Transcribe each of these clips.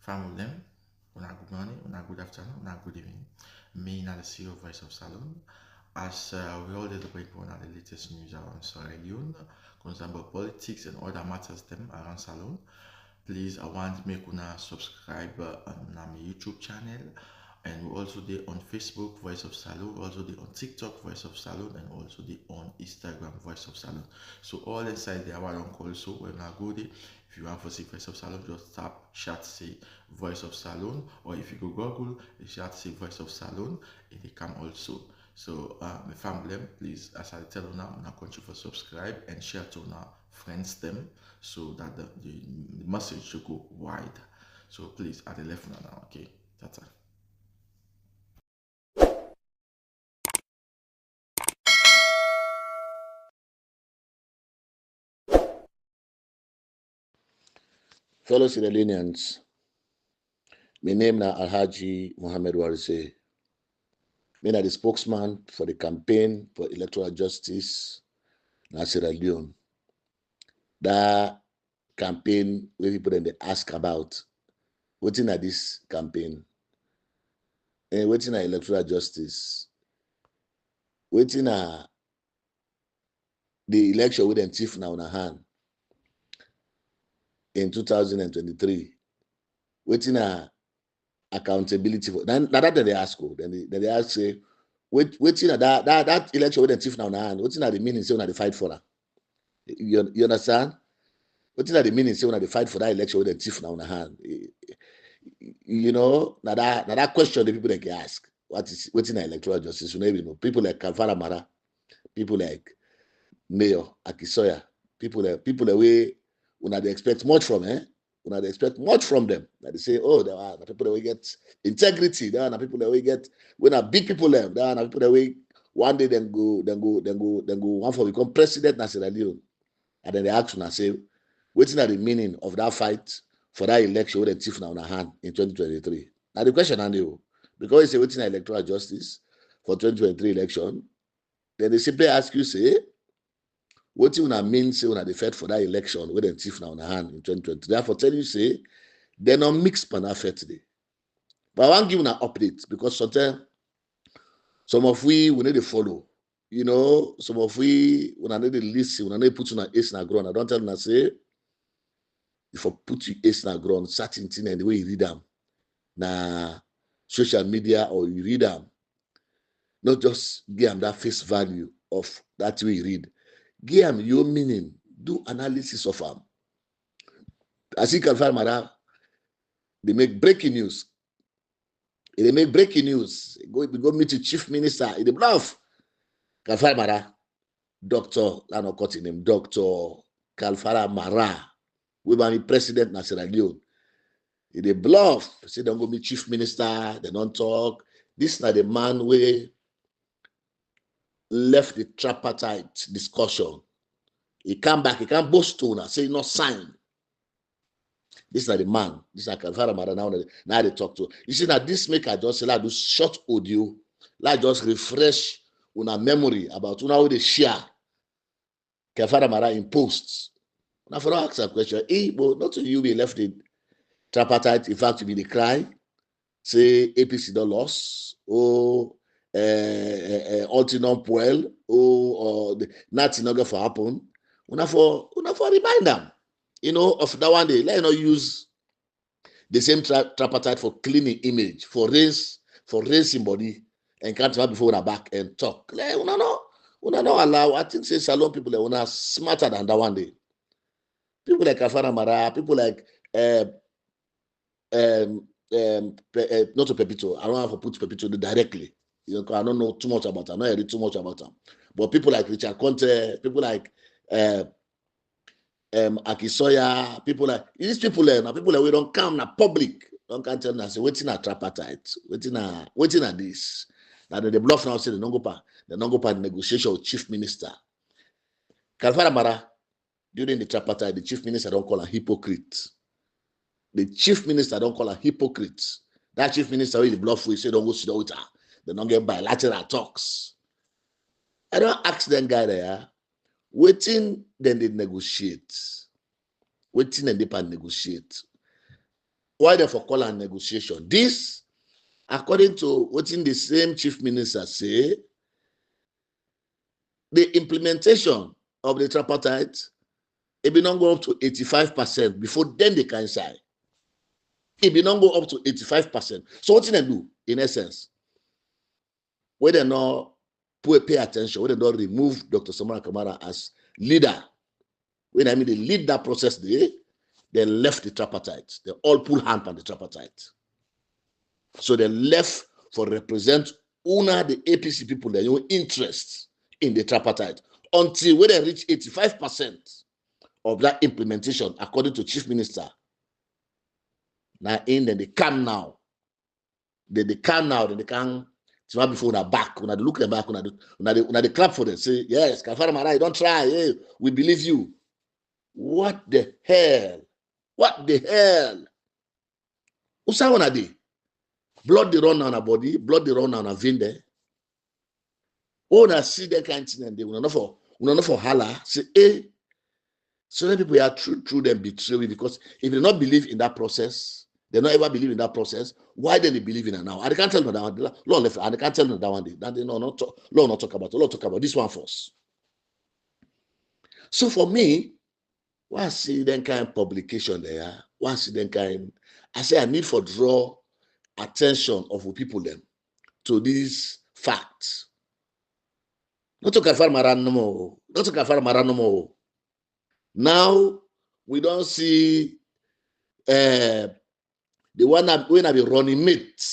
Family, una good morning, una good afternoon, una good evening. Me, not the CEO of Voice of Salon. As we all did bring one of the latest news around Sierra Leone, concerning about politics and other matters them around Salon. Please, I want to make una subscribe on my YouTube channel. And we also there on Facebook, Voice of Salon, also there on TikTok, Voice of Salon, and also there on Instagram, Voice of Salon. So all inside there, I want to also when I go there, if you want to see Voice of Salon, just tap chat say Voice of Salon, or if you go Google, you chat say Voice of Salon, it will come also. So my family, please, as I tell you now, I'm not going to subscribe and share to our friends them so that the message should go wide. So please, at the left now, okay? That's it. Fellow Sierra Leoneans, my name is Alhaji Mohammed Warise. I'm the spokesman for the campaign for electoral justice in Sierra Leone. That campaign where people then they ask about what's in this campaign and what's in electoral justice, what's in the election with them chief now in a hand in 2023, what's in accountability for that they ask you, then they ask say waiting that election with the chief now in hand, what's in the meaning say when they fight for that? You understand? What's in the meaning say when they fight for that election with the chief now in hand? You know, now that question the people they can ask. What's in electoral justice? You know, people like Kalfara Mara, people like Mayor Akisoya, people that way when they expect much from when they expect much from them. That they say, oh, there are the people that we get integrity, there are the people that we get when are big people left, there are the people that we one day then go one for become president in Sierra Leone. And then they ask and say, what's the meaning of that fight for that election with the chief now in hand in 2023? Now the question and you, because it's a waiting electoral justice for 2023 election, then they simply ask you, say, what you mean say when they fight for that election with the chief now in hand in 2023? Therefore, tell you say they're not mixed pan affair today. But I want to give you an update because sometimes some of we need to follow. You know, some of we when I need to listen, when I need to put on an ace in the ground, I don't tell them I say if I put you ace in the ground, certain thing and the way you read them, na social media or you read them, not just give them that face value of that way you read. Give them your meaning, do analysis of them. As you can find, Mara, they make breaking news. They make breaking news. Go meet the chief minister. They bluff. Kalfara Mara, Dr. Lano Koti name, Dr. Kalfara Mara, we be president na Sierra Leone. They bluff. Say don't go meet chief minister. They don't talk. This is not the man who left the tripartite discussion. He come back. He can't boast to now. Say no sign. This is not the man. This is not Kalfara Mara now they talk to. You see now this make I just say like do short audio. Like just refresh una memory about how they share Kalfara Mara in posts. Now for ask a question, but not to you be left in tripartite. In fact, you be the cry. Say APC don't lost. Or Ultinon Puel. Or nothing not going to happen. Una for remind them. You know, of that one day, let not use the same tripartite for cleaning image, for raising body, and can't come before una back and talk. Like, una no allow. I think say Salon people like una smarter than that one day. People like Kalfara Mara, people like not to Pepito. I don't have to put Pepito directly. You know, I don't know too much about them. I don't read too much about them. But people like Richard Conte, people like Akisoya, people like these people now people like we don't come na public, don't can tell us say waiting at tripartite, waiting at this. Now they bluff now say the non go pa negotiation with chief minister. Kalfara Mara, during the tripartite, the chief minister don't call a hypocrite. The chief minister don't call a hypocrite. That chief minister really bluff we say don't go sit down with her. They don't get bilateral talks. I don't ask them guy there. Waiting, then they negotiate. Waiting and they can negotiate. Why they for call and negotiation? This, according to what in the same chief minister say, the implementation of the tripartite, it be not go up to 85% before then they can sign. It be not go up to 85%. So what they do, in essence, where they not pay attention, where they don't remove Dr. Samara Kamara as leader, when I mean they lead that process, they left the tripartite. They all pull hand on the tripartite. So they left for represent una the APC people that your interest in the tripartite until when they reach 85% of that implementation, according to Chief Minister. Now in then they come now. They come now, then they can before una back, una look them back, una they clap for them, say, yes, Kafara Mara, don't try, hey, we believe you. What the hell? What the hell? Usa una day? Blood they run on our body, blood they run on our vein there. Oh, na see that kind of thing, and they will not for hala. Say, hey, so many people are true them betray me, because if they not believe in that process, they not ever believe in that process. Why then they believe in it now? And they can't tell them that one. Lord left, and they can't tell them that one day. That they not talk. Lord not talk about. Lord talk about this one first. So for me, why see them kind of publication there? Why see them kind? I say I need for draw attention of people them to these facts. Not to Kafar Maran no more. Not to Kafar Maran no more. Now we don't see the one that when I be running mate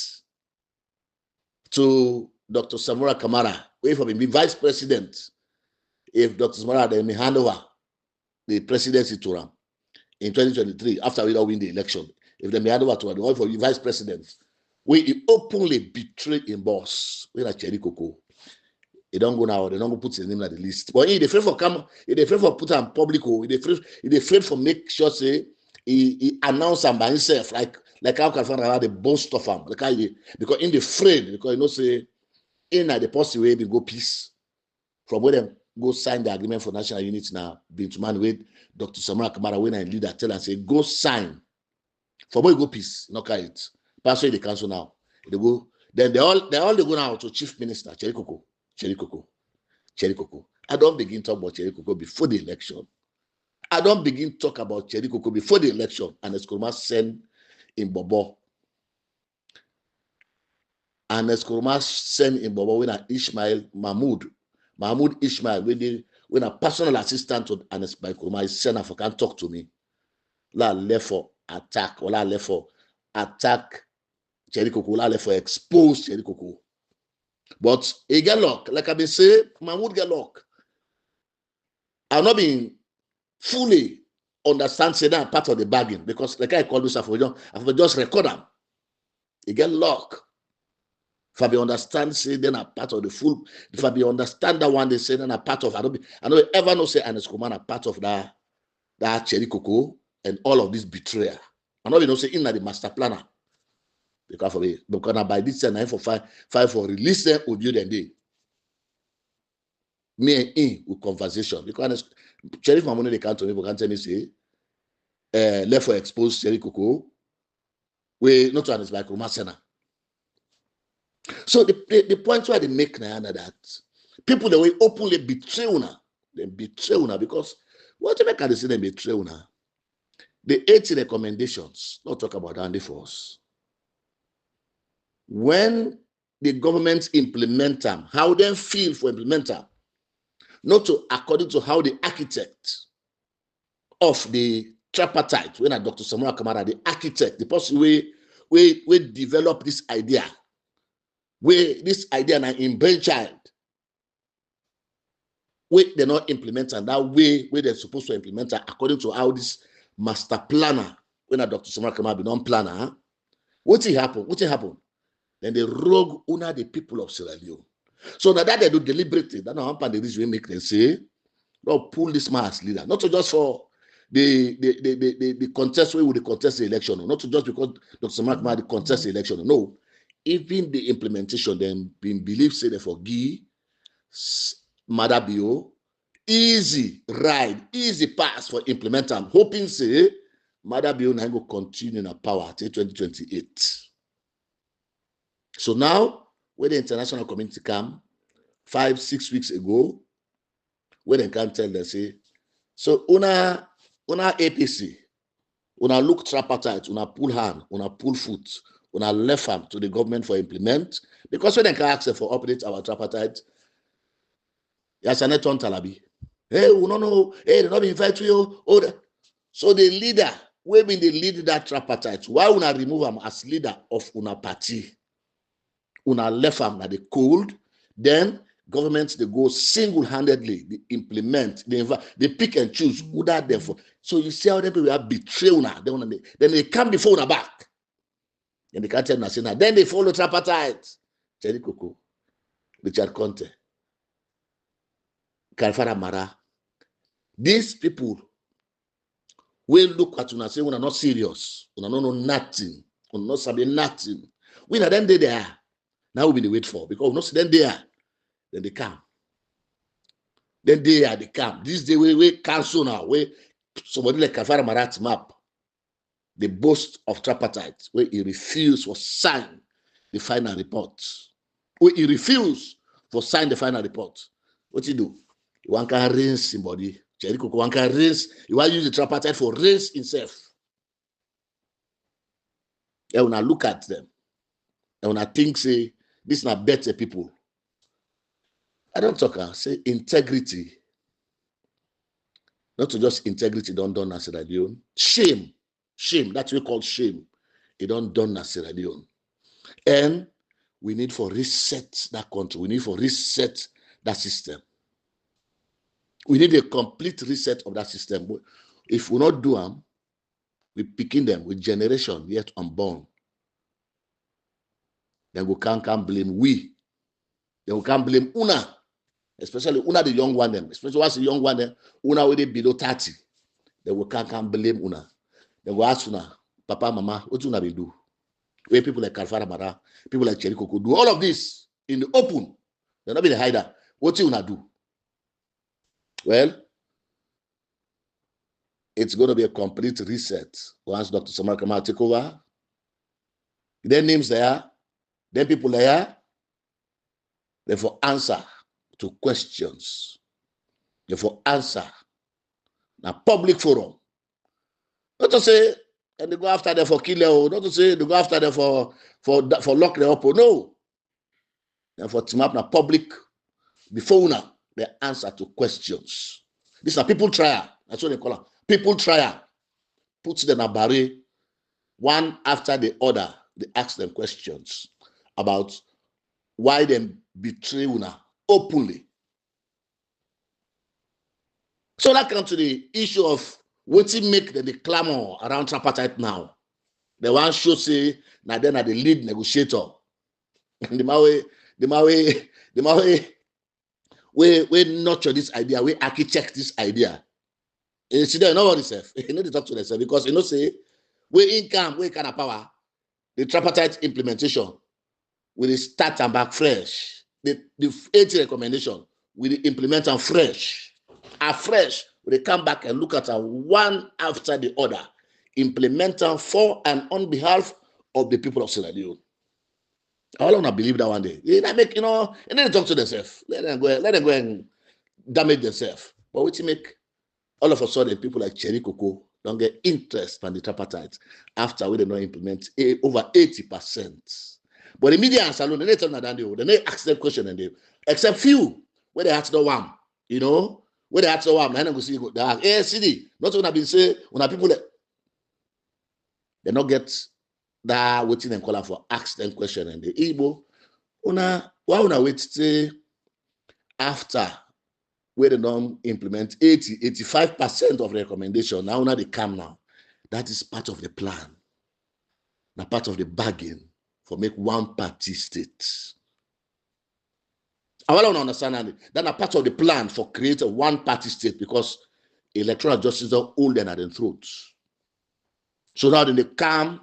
to Dr. Samora Kamara, wait for me, be vice president. If Dr. Samora then may hand over the presidency to him in 2023 after we don't win the election, if they may hand over to him, wait for the vice president, we openly betray him boss. We like Cherry Coco. He don't go now. They don't go put his name on the list. But he afraid for come. He afraid for put him public. He afraid for make sure say he announce him by himself like how can find the boast of him. Like how because in the afraid because you know say in the possible way they go peace from where them go sign the agreement for national unity now. Being to man with Dr. Samara Kamara when I leader tell and say go sign. From where you go peace, not carry it. Pass the council now. They go then they all they go now to chief minister Cherry Coco. I don't begin talk about Cherry Coco before the election. I don't begin talk about Cherry Coco before the election. And Eskoroma send in Bobo. And Eskoroma send in Bobo when Ishmael Mahmoud Ishmael when a personal assistant to Anes Eskoroma is sent for can talk to me. La left for attack or la left for attack Cherry Coco. La left for expose Cherry Coco. But he get luck. Like I've been saying, Mahmoud get luck. I've not been fully understand say that part of the bargain because like I call this I just record them. He get luck. If I be understand say then a part of the full. If I be understand that one they say then a part of I don't ever know say Anes Coman a part of that Cherry Coco and all of this betrayal. I know you know say in the master planner. Because by this time, 9 for 5 for release them audio then day. Me and him with conversation. Because Sheriff Mamoune they can't tell me, but can tell me say, left for expose Cherry Coco. We not to understand like Romasena. So the point why they make now that people that will openly betray una, they betray una because what they make they say they betray una. The 80 recommendations, not talk about Andy Force. When the government implement them, how they feel for implement them, not to according to how the architect of the tripartite, when Dr. Samora Kamara, the architect, the person we develop this idea, where this idea now in brainchild, where they're not implementing that way where they're supposed to implement it according to how this master planner, when Dr. Samora Kamara be non-planner, what will happen? What will happen? Then they rogue una the people of Sierra Leone. So now that they do deliberately, that now happen the reason we make them say, no, pull this man as leader, not to just for the contest where would they contest the election, not to just because Dr. Samara the contest the election. No, even the implementation, then being believed say they forgive Madabio, easy ride, easy pass for implement them, hoping say Mother Bill now go continue in power till 2028. So now, when the international community come 5-6 weeks ago, when they can tell them, say, so una APC, una look tripartite, una pull hand, una pull foot, una left hand to the government for implement, because when they can ask for operate our tripartite, yes, I not on Talabi. Hey, we don't know, hey, they not invite you. So the leader, we been the lead that tripartite, why una remove him as leader of una party? Una left him na the cold, then governments they go single-handedly, they implement, they pick and choose who that therefore. So you see how they people have betray una, then they come before una back. And they can't tell una, then they follow tripartite. Jerry Coco, Richard Conte, Kalfara Mara. These people will look at una say una not serious, una no know nothing, una not sabi nothing. We na then they there. Now we be the wait for because we not see them there. Then they come. Then they come. This day we cancel now. Where somebody like Kalfara Marat map. The boast of tripartite, where he refused to sign the final report. Where he refused to sign the final report. What you do? You want to rinse somebody. Jericho want to rinse. You want to use the tripartite for rinse himself. And when I look at them, and when I think, say, these are better people. I don't talk, I say integrity. Not to just integrity don't done as Sierra Leone. Shame. That's what we call shame. It don't done as Sierra Leone. And we need for reset that country. We need for reset that system. We need a complete reset of that system. If we not do them, we picking them with generation yet unborn. Then we can't blame we. Then we can't blame una. Especially una the young one them. Especially once the young one them, una with it below 30. Then we can't blame una. Then we ask una, Papa, Mama, what una will do? Where people like Kalfara Mara, people like Cherry Coco do all of this in the open. They're not be the hider. What you una do? Well, it's going to be a complete reset once Dr. Samar Kamal take over. Then names there, then people there, therefore answer to questions. Therefore answer. Now public forum. Not to say, and they go after them for kill, not to say they go after them for lock them up. No. Therefore, team up na public before now, they answer to questions. These are people trial. That's what they call them. People trial. Put them in a barrier, one after the other. They ask them questions about why they betray una openly. So that comes to the issue of what make the clamor around tripartite now. The one should say now then are the lead negotiator. And the we nurture this idea, we architect this idea. You see, they know what itself. You need to talk to themselves because you know, say, we income, we kind of power, the tripartite implementation will start and back fresh. The 80 recommendation will implement and fresh. Afresh, we come back and look at one after the other, implement them for and on behalf of the people of Sierra Leone. I don't want to believe that one day. They make, and then they talk to themselves. Let them go and damage themselves. But what you make all of a sudden people like Cherry Coco don't get interest from the tripartite after we did not implement over 80%. But the media and salon, they tell them that they ask them question and they except few where they ask the one, where they ask the one, I go see the CD. Not when I've been saying when people they not get that waiting and call for ask them question and the Igbo, why una wait say after where they don't implement 85% of recommendation, now they come now. That is part of the plan. Now part of the bargain for make one party state. I want to understand that are part of the plan for create a one party state because electoral justice are old and at the throat. So now then they come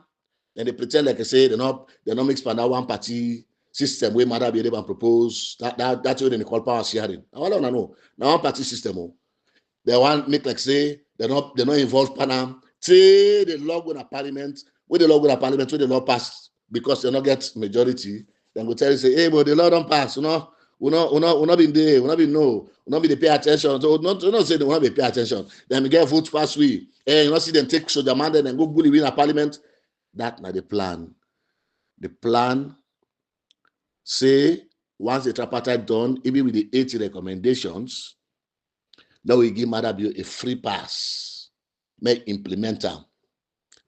and they pretend like I say they're not expand that one party system where mother be able to propose that's what they call power sharing. I want to know now one party system. They want make like say they're not involved Panam Say the law go to parliament, where the law go to parliament, where the law pass because they not get majority, then go tell you say, hey, but the law don't pass, we not been there, we not been no, we not be pay attention. So not say they want to pay attention. Then we get vote pass we. Hey, you not see them take soldier man then go bully win a parliament. That not the plan. The plan say once the tripartite done, even with the 80 recommendations, now we give Madabio a free pass, make implement them.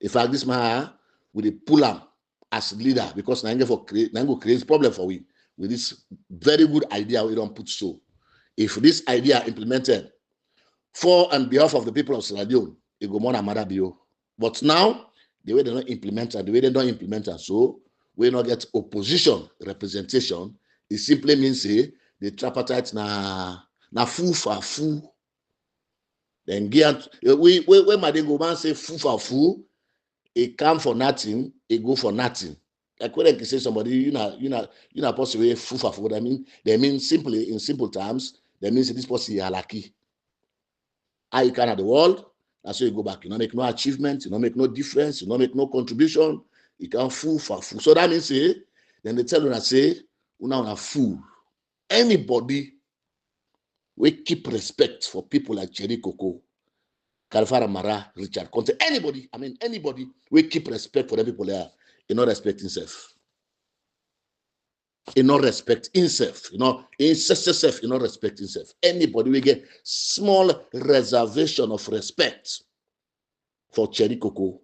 In fact, this man will pull him as leader because Nango creates problem for we with this very good idea we don't put so. If this idea implemented for and behalf of the people of Sierra Leone, it go more than Madabio. But now, the way they don't implement it, the way they don't implement it, so we not get opposition representation. It simply means say the tripartite na fool for fool. Then get we when Madingo man say fool for fool, it come for nothing, it go for nothing. Like when I say somebody, you know, possibly fool for fool. They mean simply in simple terms, that means this person is lucky. How you can at the world, that's why you go back. You don't make no achievement, you don't make no difference, you don't make no contribution. You can fool for fool. So that means say, then they tell you that say, you now a fool. Anybody we keep respect for people like Cherry Coco, Kalfara Mara, Richard Conte, anybody we keep respect for the people there, you not respect himself. You not respect himself, in self, you not respect himself. Anybody we get small reservation of respect for Cherry Coco,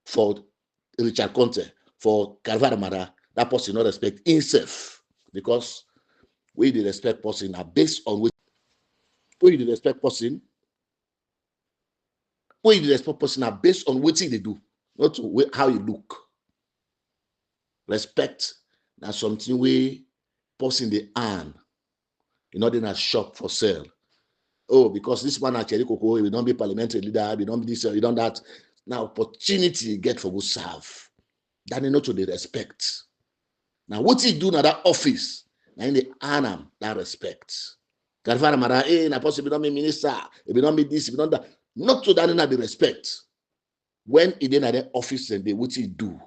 for Richard Conte, for Kalfara Mara, that person not respect himself because we the respect person are based on which we the respect person. We the respect person are based on what they do, not how you look. Respect that's something we person the earn. You know, in a shop for sale. Oh, because this man at Cherry Coco, we don't be parliamentary leader, we don't be this, we don't that. Now opportunity get for good serve. That is not to the respect. Now what he do in that office, now in the earn that respect. Kalfara Mara, hey, na possible don't be minister, if you don't be this, if you don't that. Not to that in the respect. When he did at the office and they what he do,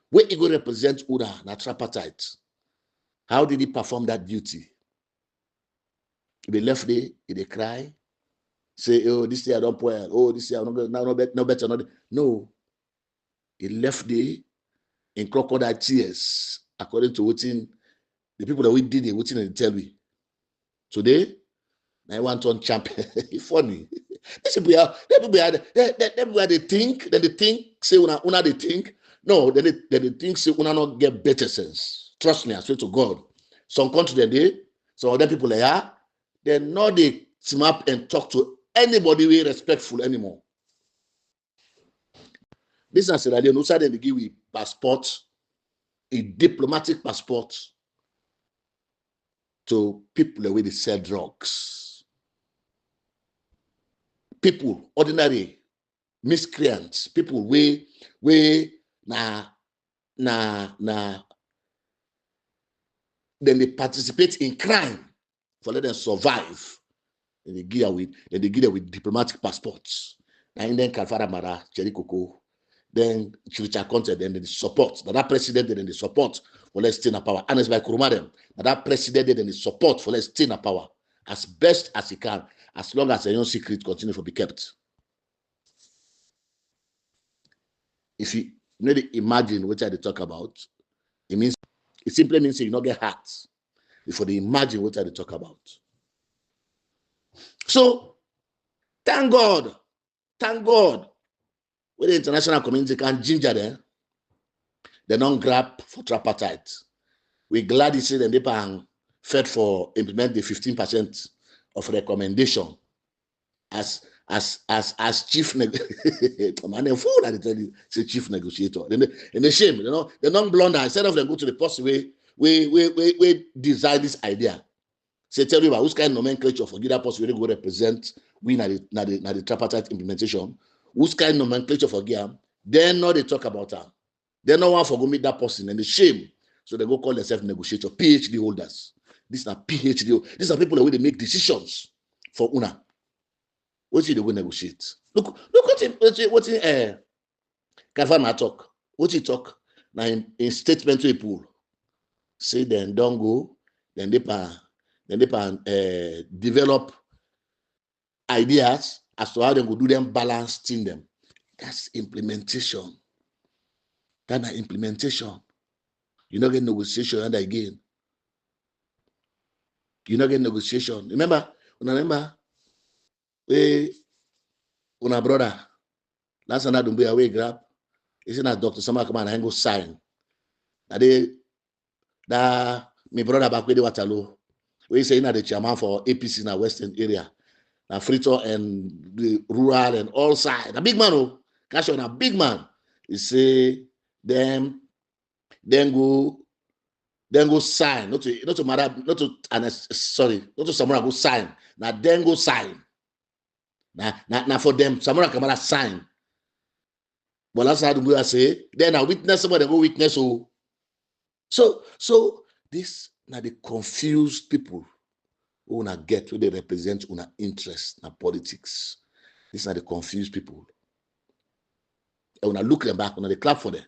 where he go represent Una na tripartite. How did he perform that duty? If they left there, if they cry, say, oh, this year I don't well, oh, this year no better. No. He left there in crocodile tears, according to what the people that we did it, what they tell me. Today, I want on champion. Funny. These people they think, then they think, say una they think. No, then they think say una not get better sense. Trust me, I swear to God. Some country they, some other people they are, they're not they team up and talk to anybody we respectful anymore. This is Sierra Leone, outside they give we passport, a diplomatic passport to people the way they sell drugs. People, ordinary miscreants, people we then they participate in crime for let them survive. And they give them with diplomatic passports. And then Kalfara Mara, Cherry Coco, then Richard Conte, then they support. That president then they support for let's stay in power. And it's by Kurumadem. That president then they support for let's stay in power as best as he can, as long as the young secret continue to be kept. If you need to imagine what I talk about, it simply means you not get hurt. Before they imagine what I talk about. So, thank God, when the international community can ginger them, they don't grab for tripartite. We're glad you see them they fed for implement the 15% of recommendation as chief negotiator. Man, fool, I tell you, say chief negotiator. Then they shame, they don't blunder. Instead of them go to the post we design this idea. Say tell me about whose kind of nomenclature for that post we go represent we na the tripartite implementation. Whose kind of nomenclature for them? Then now they talk about them. They no one for go meet that person and they shame. So they go call themselves negotiator, PhD holders. These are PhD. These are people that will make decisions for Una. What you go negotiate? Look what in Kavama talk. What he talk now in statement to a pool. Say then don't go, then they can develop ideas as to how they go do them balancing them. That's implementation. That's implementation. You not get negotiation and again. You not get negotiation. Remember, we una brother. Last night don't be away grab. Isn't that Dr. Sama come and go sign? That my brother back with the Waterloo. We say na the chairman for APC in the Western area. Now Frito and the rural and all sides. A big man, oh, cash on a big man. He say them go sign. Not to Samora go sign. Now then go sign. Now for them, Samora Kamara sign. But that's how we say. Then I witness somebody go witness. So this now the confused people who wanna get where they represent una interest in politics. These are the confused people. And when I look them back, when they clap for them.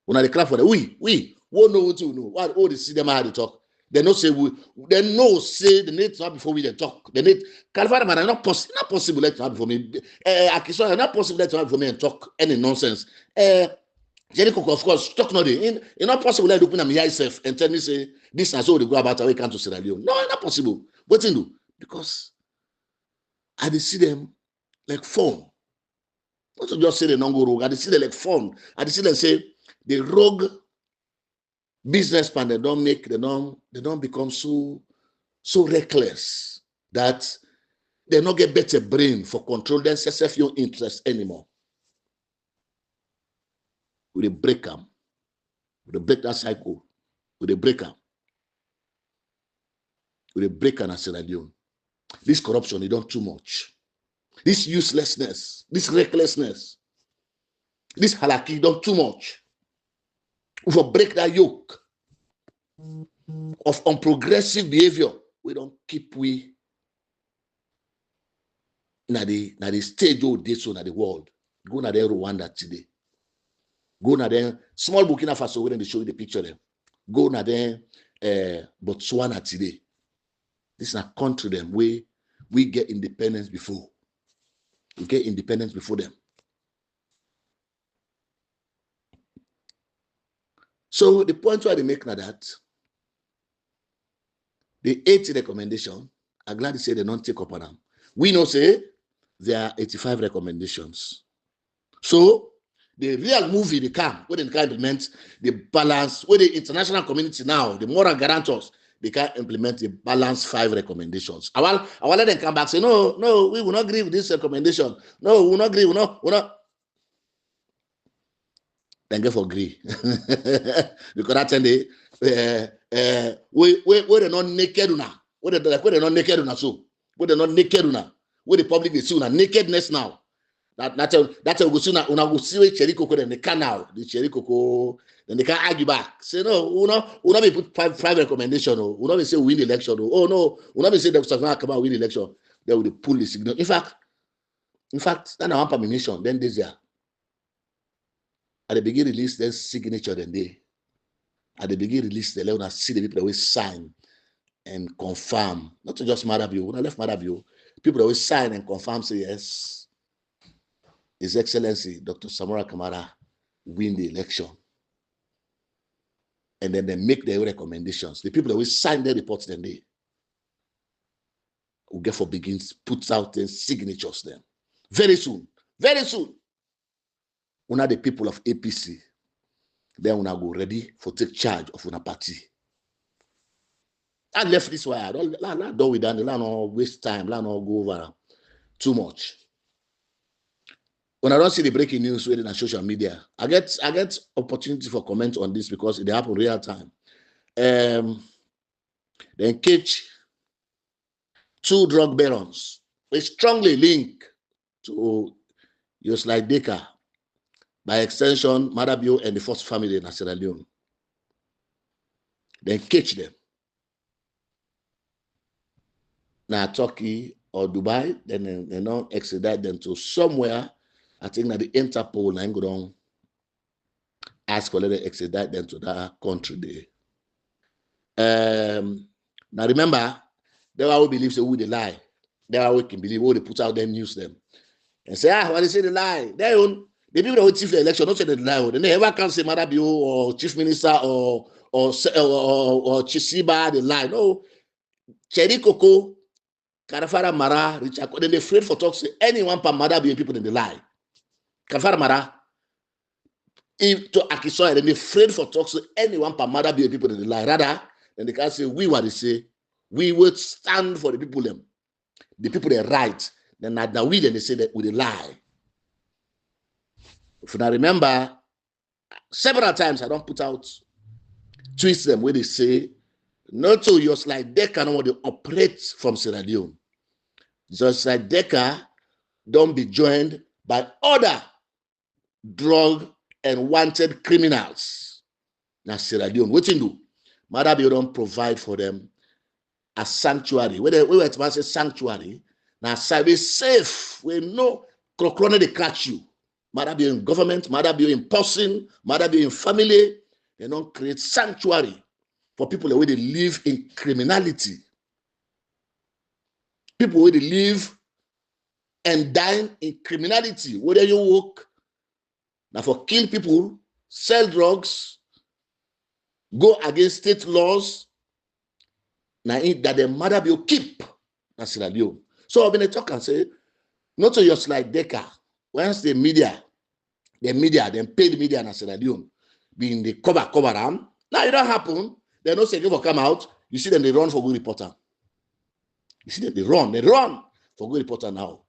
When they clap for them, we won't know what to know. What all they see them how they talk. They know say the need to have before we they talk. They need Calvary man, not possible let to have before me. Akiswa, not possible let to have before me and talk any nonsense. Jericho, of course, talk no day. It's not possible let open my myself and tell me say this is how they go about how we come to Sierra Leone. No, it's not possible. What to do? Because I see them like phone. Not to just say they don't go rogue. I see them like phone. I see them say the rogue businessman they don't become so reckless that they don't get better brain for control their self-your interest anymore. We break them. We break that cycle. We break them. We break an Sierra Leone. This corruption is done too much. This uselessness, this recklessness, this halaki done too much. We will break that yoke of unprogressive behavior. We don't keep we na the stage of this so na the world. Go na there Rwanda today. Go na there small Burkina Faso when they show you the picture there. Go na there Botswana today. This is a country them where we get independence before. We get independence before them. So the point why they make now that the 80 recommendation, I'm glad to say they don't take up on them. We know say there are 85 recommendations. So the real movie they come, where they can implement the balance, where the international community now, the moral guarantors, they can implement the balanced 5 recommendations. I want let them come back say, no, we will not agree with this recommendation. No, we will not agree, we will not. Then get for agree. Because that time they they're not naked now. Where they're not naked now, so where they're not naked now. Where the public is see nakedness now. That's how we see now. Una go see cherry cocoa then they can now. The cherry cocoa then they can argue back. Say no, we not be put five recommendation. We not be say win the election. Oh no, we not be say Dr. Savannah come out win the election. They will pull the signal. In fact, that's one permission. Then this year. At the beginning release their signature then they. At the beginning release they let us see the people always sign and confirm. Not to just Marabio. When I left Marabio, people always sign and confirm say yes. His Excellency Dr. Samora Kamara win the election. And then they make their recommendations. The people always sign their reports then they will get for begins, puts out their signatures then. Very soon. Una the people of APC, then una go ready for take charge of una party. I left this way. I don't do with that. I don't waste time. I don't go over too much. When I don't see the breaking news within on social media, I get opportunity for comment on this because it happen real time. They catch 2 drug barons. They strongly link to Yoslai Deka. By extension, Marabio and the first family in Sierra Leone. Then catch them. Now Turkey or Dubai, then they don't extradite them to somewhere. I think that the Interpol and go down ask for them to extradite them to that country there. Now remember, there are who believe so who they lie. There are who can believe who they put out them news them and say, when they say they lie, they own the people that chief the election, don't say they lie. They never can say Madabio or chief minister or Chisiba, they lie. No, Cherry Coco, Karafara Mara, Richard, then they afraid for talk say anyone per Madabio people in the lie. Karafara Mara, if to Akisoy, then they afraid for talk say anyone per Madabio people in the lie. Rather, then they can say we what they say, we would stand for the people them. The people they right, then now we then they say that with a lie. If you now remember, several times I don't put out tweets them where they say, not so just like Deca no want to operate from Sierra Leone. Just like Deca don't be joined by other drug and wanted criminals. Now Sierra Leone, what you do? Madabio don't provide for them a sanctuary. Where we say sanctuary, now be safe. We know Crocrone they catch you. Madabio in government, Madabio in person, Madabio in family. They don't create sanctuary for people where they live in criminality. People where they live and die in criminality. Whether you work now for kill people, sell drugs, go against state laws, now that the Madabio keep na Sierra Leone. So when they talk and say, not to just like Deca, once the media, then pay the media na Sierra Leone, being the cover them. Now it don't happen. They don't say for come out. You see them, they run for good reporter. You see them, they run for good reporter now.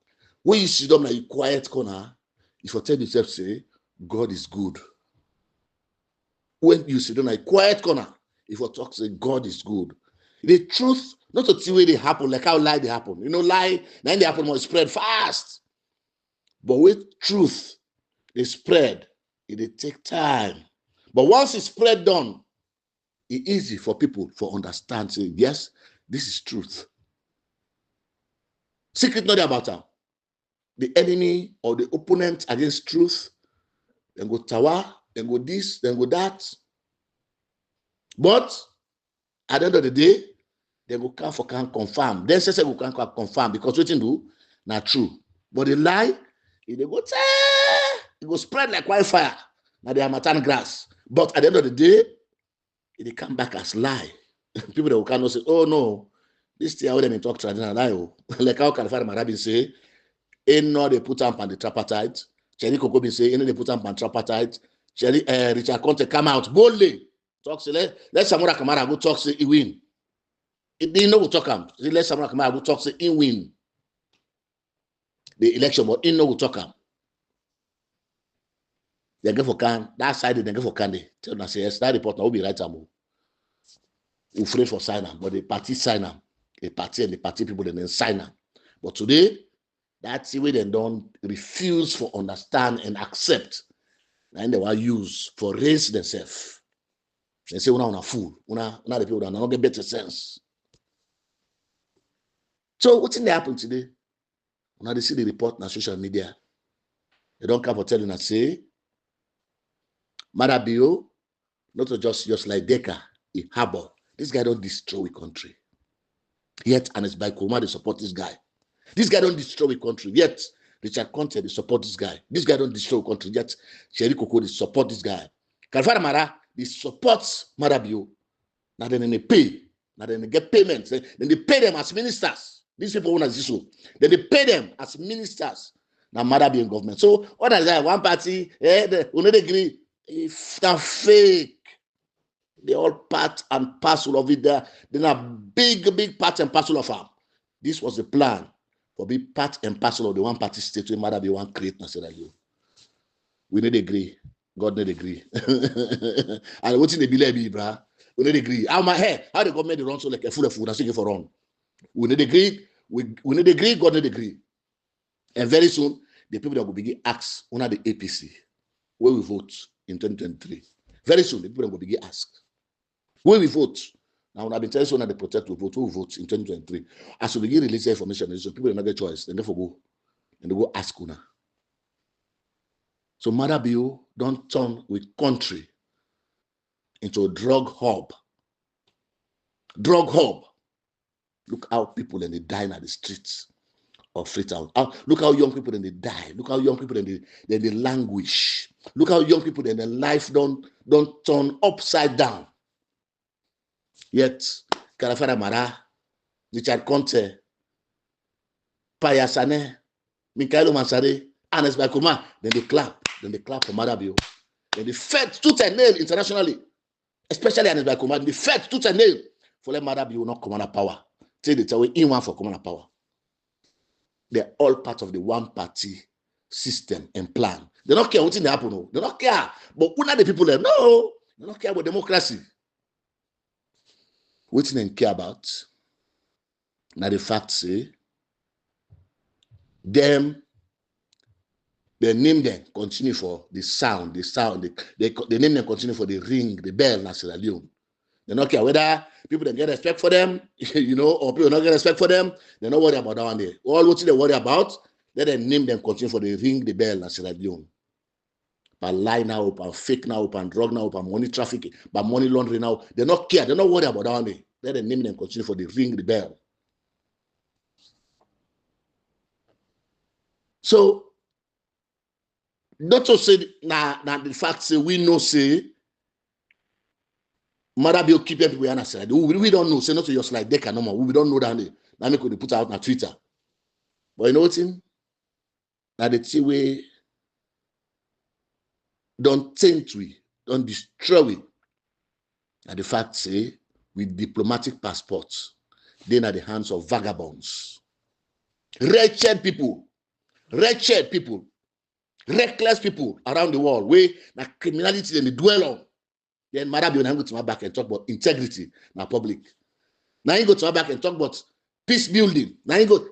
When you see them like quiet corner, if you tell yourself, say, God is good. When you see them like quiet corner, if you talk, say, God is good. The truth, not to see where they happen, like how lie they happen. You know, lie, then they happen more spread fast. But with truth, they spread. It take time. But once it's spread done, it's easy for people to understand, say, yes, this is truth. Secret not about them. The enemy or the opponent against truth, then go tower, then go this, then go that. But at the end of the day, they go come for can confirm. Then say go can confirm because what you do, not true. But the lie, they go it go spread like wildfire. Now they are matan grass. But at the end of the day, they come back as lie. People that will cannot say, oh no, this thing how them talk traditional lie. Like how Kalifar Marabi say, ain't no they put up on the tripartite. Cherry Coco be say, ain't they put up on tripartite. Cherry Richard Conte come out boldly. Talk say let Samura Kamara go talk say he win. It didn't know we talk him. Let Samura Kamara go talk say he win the election, but he know we talk him. They get for can that side they get for can tell them say yes that report now will be right am. We afraid for sign am, but the party sign am. The party and the party people then sign am. But today, that's the way they don't refuse for understand and accept. And they will use for raise themselves. They say, una fool. Una the people that don't get better sense. So what's in the happen today? Now they see the report on social media. They don't come for telling us, say, Madabio, not just like Deca, a harbor. This guy don't destroy the country. Yet, and it's by Kuma, they support this guy. This guy don't destroy the country. Yet, Richard Conte, they support this guy. This guy don't destroy the country. Yet, Cherry Coco, they support this guy. Kalfara Mara, they support Madabio. Now then they pay. Now then they get payments. Then they pay them as ministers. These people want to do so. Then they pay them as ministers. Now Madabio in government. So, what is that? One party, they agree. If they're fake. They all part and parcel of it. They're a big part and parcel of them. This was the plan for be part and parcel of the one party state where Madabio one create Sierra Leone. We need agree. God need agree. And what's in the believe, bruh? We need agree. How the government run so like a full of food and seeking for run. We need agree. We need agree. God need agree. And very soon, the people that will begin ask under the APC where we vote in 2023. Very soon, the people that will begin ask. When we vote, And I've been telling you that they protect to vote, who vote in 2023. As we begin releasing information, so people will not get choice. Then therefore go and they go ask una. So Mother Bill don't turn with country into a drug hub. Drug hub. Look how people then they die in the streets of Freetown. Look how young people then they die. Look how young people then they languish. Look how young people then their life don't turn upside down. Yet, Kalafara Mara, Richard Conte, Payasane, Mikhailo Mansare, Anes Bakuma, then they clap for Mother Bill. Then they fed tooth and nail internationally, especially Anes Bakuma. They fed tooth and nail for let Mother Bill not come under power. Say they tell you in one for come under power. They're all part of the one party system and plan. They don't care what's in the happen. No. They don't care. But who are the people there? No, they don't care about democracy. What they care about? Now the fact say them, they name them continue for the sound, they name them continue for the ring, the bell, na Sierra Leone. They don't care whether people don't get respect for them, or people don't get respect for them. They don't worry about that one day. All what they worry about, let them name them continue for the ring, the bell, na Sierra Leone. But lie now up and fake now up and drug now up and money trafficking, but money laundering now. They don't care. They don't worry about that one day. Let them name them continue for the ring, the bell. So, not to say now the fact say we know say Mother Bill keep people in Sierra Leone. We don't know. Say not to just like they can no more. We don't know that day. Now me could put out on Twitter. But you know what? Now the thing we don't taint we, don't destroy we. And the fact say with diplomatic passports, they're in the hands of vagabonds, wretched people, reckless people around the world, where na criminality they dwell on. Then Mother Bill go to my back and talk about integrity na public. Now you go to my back and talk about peace building. Now you go,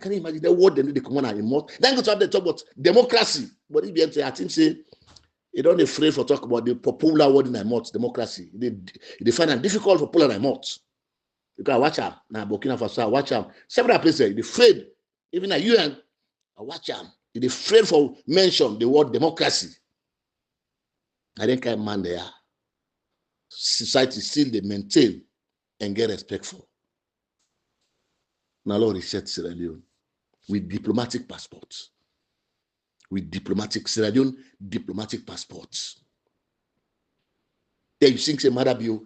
can you imagine the word they come on and emote? Then you go to talk about democracy. But if you I think say you don't afraid for talk about the popular word in my mouth, democracy. They find it difficult for popular in my mouth. You can watch them. Now Burkina Faso, watch them. Several places, they afraid. Even at UN, I watch them. They afraid for mention the word democracy. I think I man there. Society still they maintain and get respectful. Now Lord reset Sierra Leone with diplomatic passports. Sierra Leone diplomatic passports. Then you think say Mother Bill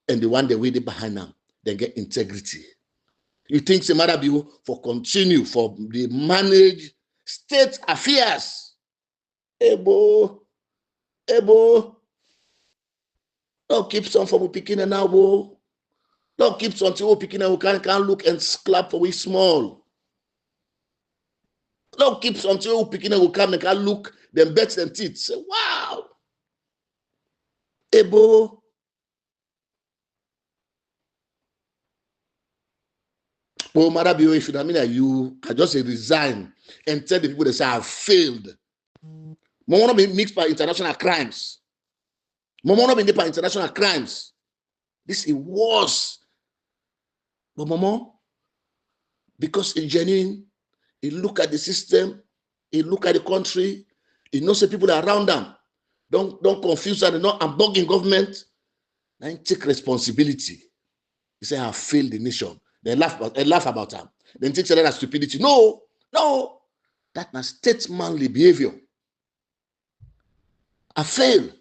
and the one they waiting behind them, they get integrity. You think say Mother Bill for continue for the manage state affairs. Ebo. Don't keep some for picking now, bo. Don't keep some to picking who can look and clap for we small. Don't keep some to picking who can look them bets and teeth. Say, wow. Ebo. Oh, Mother Bill, if you mean that you can just resign and tell the people that say I have failed. I want to be mixed by international crimes. Momo not be international crimes. This is worse. But Momo, because in genuine, he look at the system, he look at the country, he knows the people around them. Don't confuse them. I'm bugging government. Then take responsibility. He say I failed the nation. They laugh about them. Then take that as stupidity. No. That's not statesmanly behavior. I failed.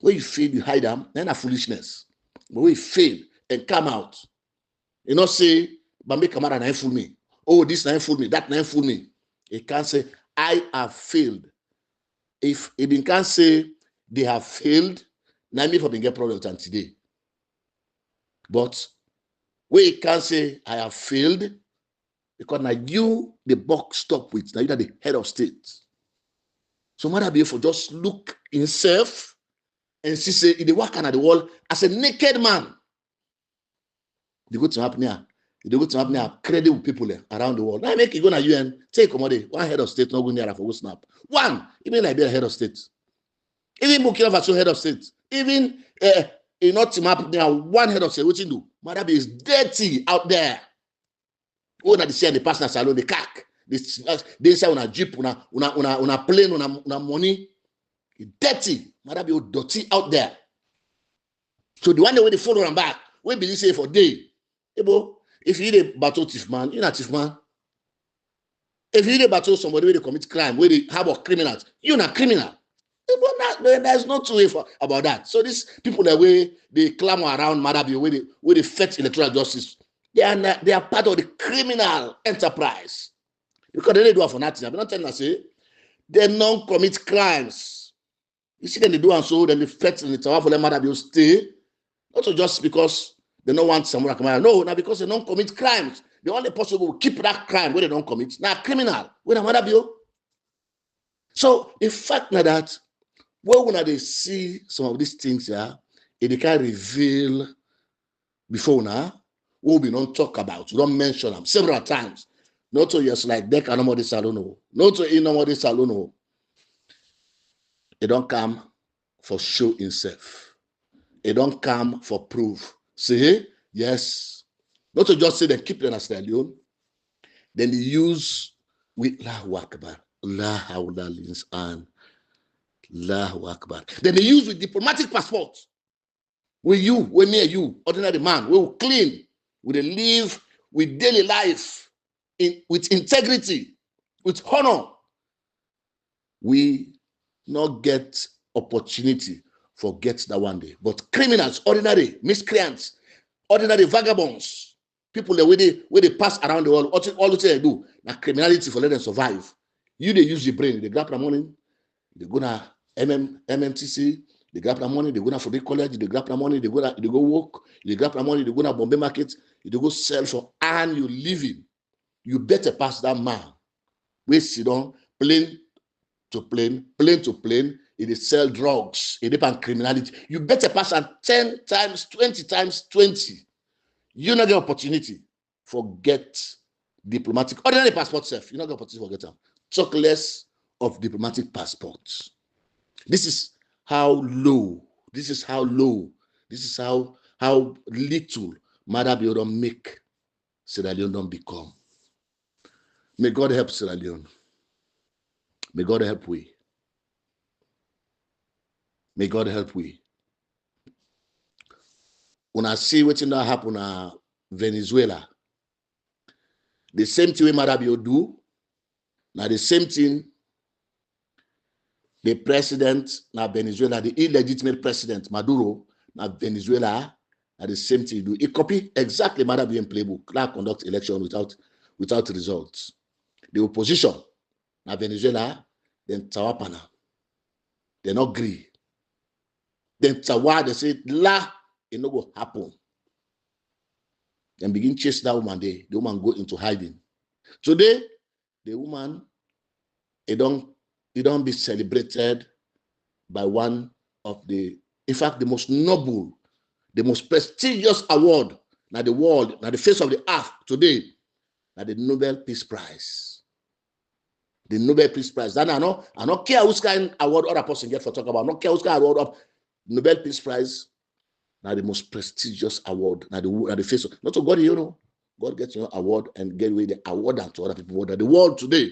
When you fail, you hide them, then a foolishness. But when you fail and come out, you know, say, Bambi Kamara na fool me. Oh, this na fool me, that na fool me. He can't say, I have failed. If he can't say they have failed, now me for being get problem than today. But when he can't say I have failed, because now you the buck stop with, now you are the head of state. So Mother Bill for just look himself and see say in the work at the wall as a naked man. They go to happen here. They go to happen here. Credible people around the world. Now make it go to UN. Take commodity. One head of state not going there for snap. One even Liberia head of state. Even Burkina Faso head of state. Even not map there one head of say what you do. Madabi is dirty out there. Oh, na the share the personal salon, the cack. They say on a jeep, una plane, una money. Dirty. Madabi is dirty out there. So the one way they follow them back, we believe say for day. If you need a battle thief man, you're not thief man. If you need a battle somebody where they commit crime, where they harbor criminals, you're not criminal. There's no two way about that. So these people that way they clamor around Madabi, where they fetch electoral justice, they are part of the criminal enterprise. Because they do it for nothing. I'm not telling you, say they don't commit crimes. You see, then they do and so, then they fetch in the tower for them Madabi stay. Not just because they don't want someone to come out. No, now because they don't commit crimes. The only possible will keep that crime where they don't commit. Now criminal. Where Madabi. So the fact that when they see some of these things here, they can reveal before now, what we don't talk about, we don't mention them several times. Not to just like they can nobody saloon, not to nobody saloon. They don't come for show himself. They don't come for proof. Say yes. Not to just say they keep them as Sierra Leone. Then they use with Allahu Akbar, Allahu and Allahu Akbar. Then they use with diplomatic passport. With you, with me, you, ordinary man, we will clean, we will live with daily life, with integrity, with honor. We not get opportunity for get that one day. But criminals, ordinary miscreants, ordinary vagabonds, people that where they pass around the world, all they do, now criminality for let them survive. You they use the brain, they grab the money, they go to MMTC, they grab the money, they go to Forbid College, they grab the money, they go work, they grab the money, they go to Bombay market, they go sell for and you living. You better pass that man. We sit on plane to plane, it sell drugs, it depend criminality. You better pass on 10 times, 20 times, 20. You not get opportunity for get diplomatic, ordinary passport self. You not get opportunity for get them. Talk less of diplomatic passports. This is how low, this is how little Madabi don't make Sierra Leone don't become. May God help Sierra Leone. May God help we. May God help we. When I see what's not happen in Venezuela, the same thing Madabi do, now the same thing the president na Venezuela, the illegitimate president Maduro na Venezuela, na the same thing do. He copy exactly Madabi playbook. Now conduct election without results. The opposition na Venezuela, then Tawapana, they not agree. Then Tawa, they say la, it no go happen. Then begin chase that woman there. The woman go into hiding. Today, the woman, it don't be celebrated by one of the, in fact, the most noble, the most prestigious award na the world, na the face of the earth today, na the Nobel Peace Prize. The Nobel Peace Prize. Then I don't care which kind of award other person get for talk about. I don't care which kind of award of Nobel Peace Prize. Now the most prestigious award. Now the face of, not to God, you know. God gets your award and get away the award and to other people. That the world today.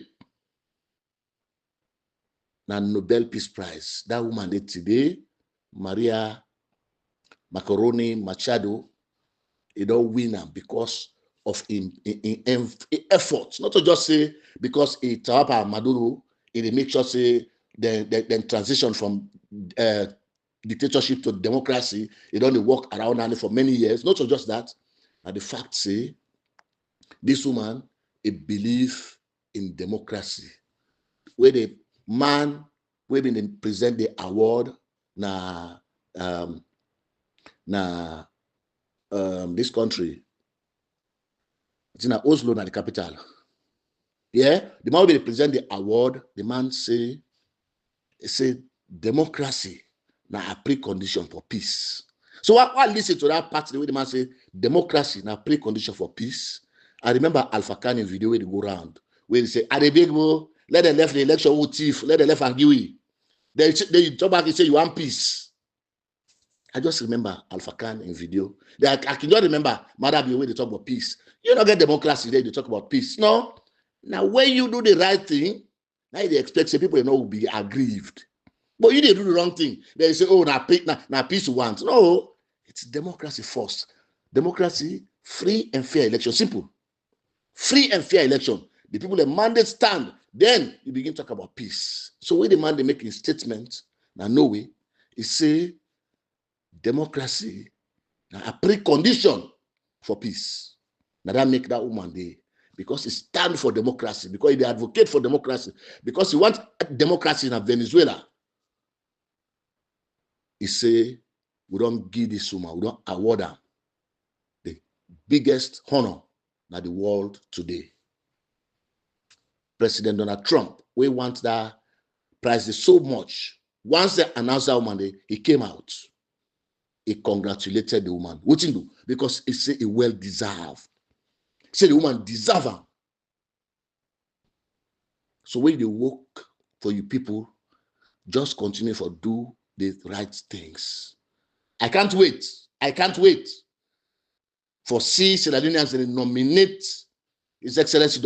Now Nobel Peace Prize. That woman did today, Maria Macaroni Machado, it don't win her because of in efforts. Not to just say because it Tawapa Maduro, it make sure say then transition from dictatorship to democracy, it only work around and for many years. Not just that, and the fact say this woman a believe in democracy. Where the man where been present the award this country. It's in Oslo, na the capital. Yeah, the man will present the award. The man say democracy na a precondition for peace. So I listen to that part the way the man say democracy na precondition for peace. I remember Alpha Khan video where they go around where they say, "Adebegbo, let them left the election with thief, let them left argue." They talk back and say you want peace. I just remember Alpha Khan in video. I can just remember Marabi when they talk about peace. You don't get democracy there, they talk about peace. No. Now, when you do the right thing, now they expect say people will be aggrieved. But you didn't do the wrong thing. They say, oh, now peace you want. No, it's democracy first. Democracy, free and fair election. Simple. Free and fair election. The people the mandate stand. Then you begin to talk about peace. So when the mandate make a statement, now no way, he say democracy now a precondition for peace. Now that make that woman day because he stand for democracy, because he advocate for democracy, because he want democracy in Venezuela. He say we don't give this woman, we don't award her the biggest honor in the world today. President Donald Trump, we want that prize so much. Once they announced that woman, he came out. He congratulated the woman. What he do? Because he said he well deserved. He said the woman deserve her. So when they work for you people, just continue for do the right things. I can't wait. I can't wait for Sierra Leoneans to nominate His Excellency